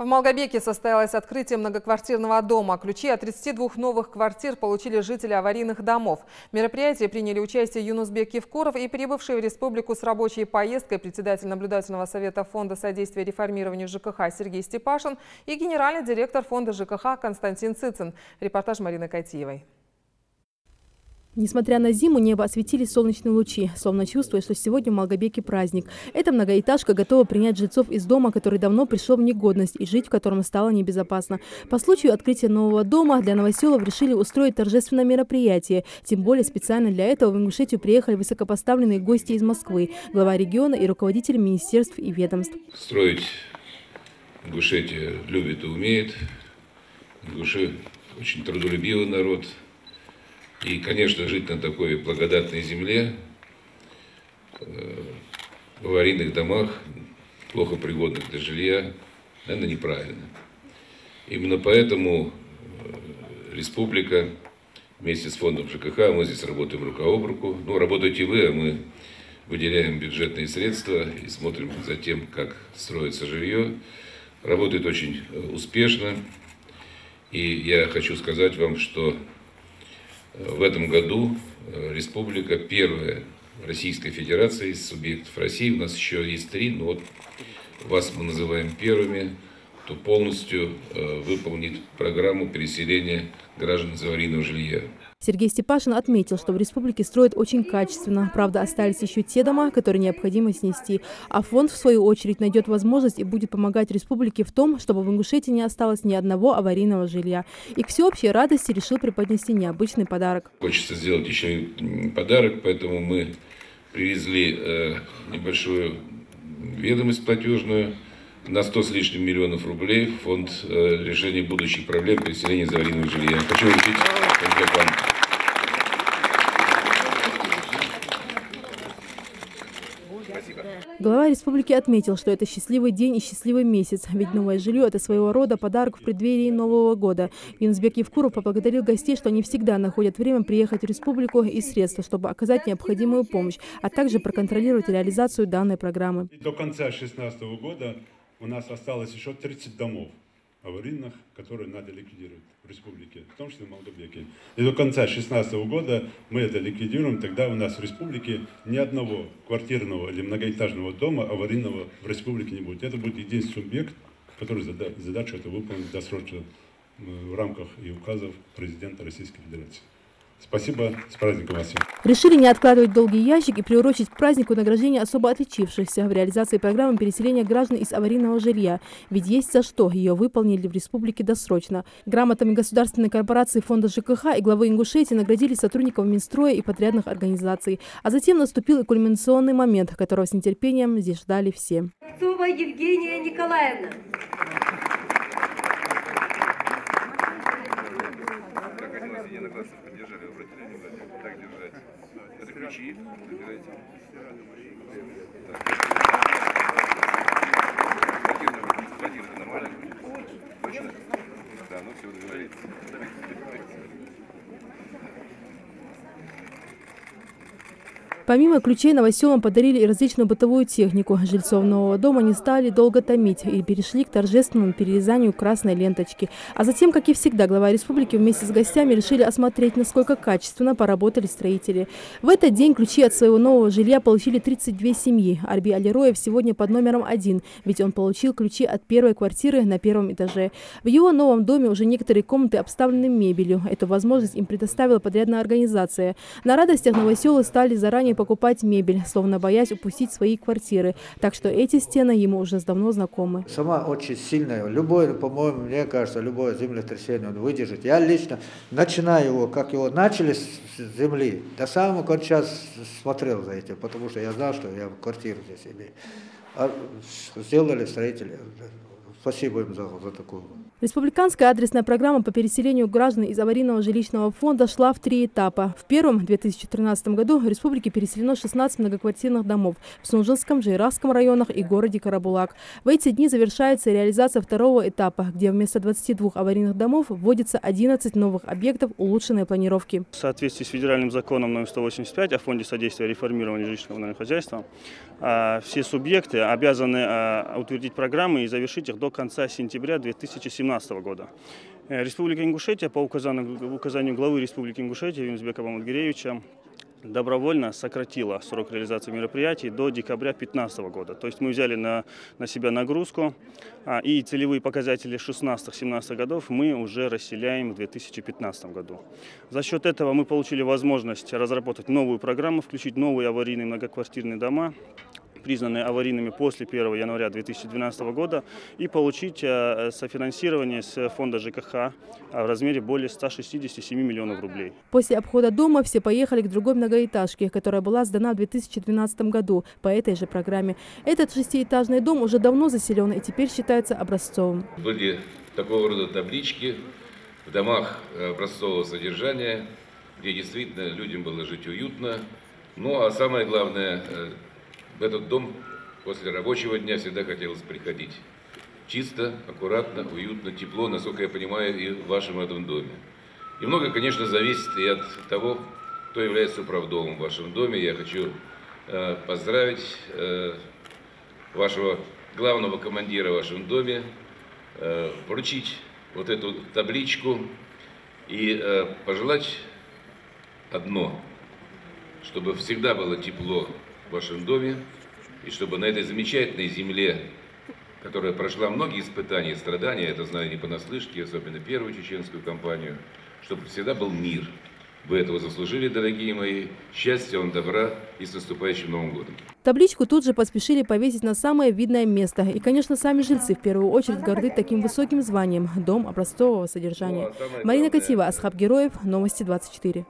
В Малгобеке состоялось открытие многоквартирного дома. Ключи от 32 новых квартир получили жители аварийных домов. В мероприятии приняли участие Юнусбек Евкуров и прибывший в республику с рабочей поездкой председатель наблюдательного совета Фонда содействия реформированию ЖКХ Сергей Степашин и генеральный директор Фонда ЖКХ Константин Цицин. Репортаж Марины Катиевой. Несмотря на зиму, небо осветили солнечные лучи, словно чувствуя, что сегодня в Малгобеке праздник. Эта многоэтажка готова принять жильцов из дома, который давно пришел в негодность, и жить в котором стало небезопасно. По случаю открытия нового дома для новоселов решили устроить торжественное мероприятие. Тем более специально для этого в Ингушетию приехали высокопоставленные гости из Москвы, глава региона и руководители министерств и ведомств. Строить Ингушетия любит и умеет. Ингуши очень трудолюбивый народ. И, конечно, жить на такой благодатной земле, в аварийных домах, плохо пригодных для жилья, наверное, неправильно. Именно поэтому республика вместе с фондом ЖКХ, мы здесь работаем рука об руку. Ну, работаете вы, а мы выделяем бюджетные средства и смотрим за тем, как строится жилье. Работает очень успешно. И я хочу сказать вам, что в этом году республика первая в Российской Федерации из субъектов России, у нас еще есть 3, но вот вас мы называем первыми, кто полностью выполнит программу переселения граждан из аварийного жилья. Сергей Степашин отметил, что в республике строят очень качественно. Правда, остались еще те дома, которые необходимо снести. А фонд, в свою очередь, найдет возможность и будет помогать республике в том, чтобы в Ингушетии не осталось ни одного аварийного жилья. И к всеобщей радости решил преподнести необычный подарок. Хочется сделать еще и подарок, поэтому мы привезли небольшую ведомость платежную на 100 с лишним миллионов рублей в фонд решения будущих проблем переселения из аварийного жилья. Хочу вручить вам. Глава республики отметил, что это счастливый день и счастливый месяц, ведь новое жилье – это своего рода подарок в преддверии Нового года. Юнусбек Евкуров поблагодарил гостей, что они всегда находят время приехать в республику и средства, чтобы оказать необходимую помощь, а также проконтролировать реализацию данной программы. До конца 2016 года у нас осталось еще 30 домов аварийных, которые надо ликвидировать в республике, в том числе в Малгобеке. И до конца 2016 года мы это ликвидируем, тогда у нас в республике ни одного квартирного или многоэтажного дома аварийного в республике не будет. Это будет единственный субъект, который задачу это выполнить досрочно в рамках и указов президента Российской Федерации. Спасибо, с праздником вас всех. Решили не откладывать долгий ящик и приурочить к празднику награждения особо отличившихся в реализации программы переселения граждан из аварийного жилья. Ведь есть за что, ее выполнили в республике досрочно. Грамотами государственной корпорации Фонда ЖКХ и главы Ингушетии наградили сотрудников Минстроя и подрядных организаций. А затем наступил и кульминационный момент, которого с нетерпением здесь ждали все. Евгения Николаевна. Поддержали, обратили внимание. Так держать. Это ключи. Забирайте. Квартира нормально? Точно? Да, ну все, договорились. Помимо ключей новоселам подарили и различную бытовую технику. Жильцов нового дома не стали долго томить и перешли к торжественному перерезанию красной ленточки. А затем, как и всегда, глава республики вместе с гостями решили осмотреть, насколько качественно поработали строители. В этот день ключи от своего нового жилья получили 32 семьи. Арби Алироев сегодня под номером 1, ведь он получил ключи от первой квартиры на первом этаже. В его новом доме уже некоторые комнаты обставлены мебелью. Эту возможность им предоставила подрядная организация. На радостях новоселы стали заранее покупать мебель, словно боясь упустить свои квартиры. Так что эти стены ему уже давно знакомы. Сама очень сильная. Любое, по-моему, мне кажется, любое землетрясение он выдержит. Я лично, начиная его, как его начали с земли, до самого конца смотрел за этим, потому что я знал, что я квартиру здесь имею. А сделали строители. Спасибо им за такую. Республиканская адресная программа по переселению граждан из аварийного жилищного фонда шла в 3 этапа. В первом, в 2013 году, в республике переселено 16 многоквартирных домов в Сунжинском, Жайракском районах и городе Карабулак. В эти дни завершается реализация второго этапа, где вместо 22 аварийных домов вводится 11 новых объектов улучшенной планировки. В соответствии с федеральным законом номер 185 о фонде содействия реформированию жилищного хозяйства, все субъекты обязаны утвердить программы и завершить их до конца сентября 2017 года. Республика Ингушетия по указанию главы Республики Ингушетия Юнусбека Маматгиреевича добровольно сократила срок реализации мероприятий до декабря 2015 года. То есть мы взяли на себя нагрузку, и целевые показатели 16-17 годов мы уже расселяем в 2015 году. За счет этого мы получили возможность разработать новую программу, включить новые аварийные многоквартирные дома, признанные аварийными после 1 января 2012 года, и получить софинансирование с фонда ЖКХ в размере более 167 миллионов рублей. После обхода дома все поехали к другой многоэтажке, которая была сдана в 2012 году по этой же программе. Этот 6-этажный дом уже давно заселен и теперь считается образцовым. Были такого рода таблички в домах образцового содержания, где действительно людям было жить уютно. Ну а самое главное, в этот дом после рабочего дня всегда хотелось приходить. Чисто, аккуратно, уютно, тепло, насколько я понимаю, и в вашем этом доме. И много, конечно, зависит и от того, кто является управдомом в вашем доме. Я хочу поздравить вашего главного командира в вашем доме, вручить вот эту табличку и пожелать одно, чтобы всегда было тепло в вашем доме, и чтобы на этой замечательной земле, которая прошла многие испытания и страдания, это знаю не понаслышке, особенно первую чеченскую кампанию, чтобы всегда был мир. Вы этого заслужили, дорогие мои. Счастья вам, добра и с наступающим Новым годом. Табличку тут же поспешили повесить на самое видное место. И, конечно, сами жильцы в первую очередь горды таким высоким званием – дом образцового содержания. Марина Котива, Асхаб Героев, Новости 24.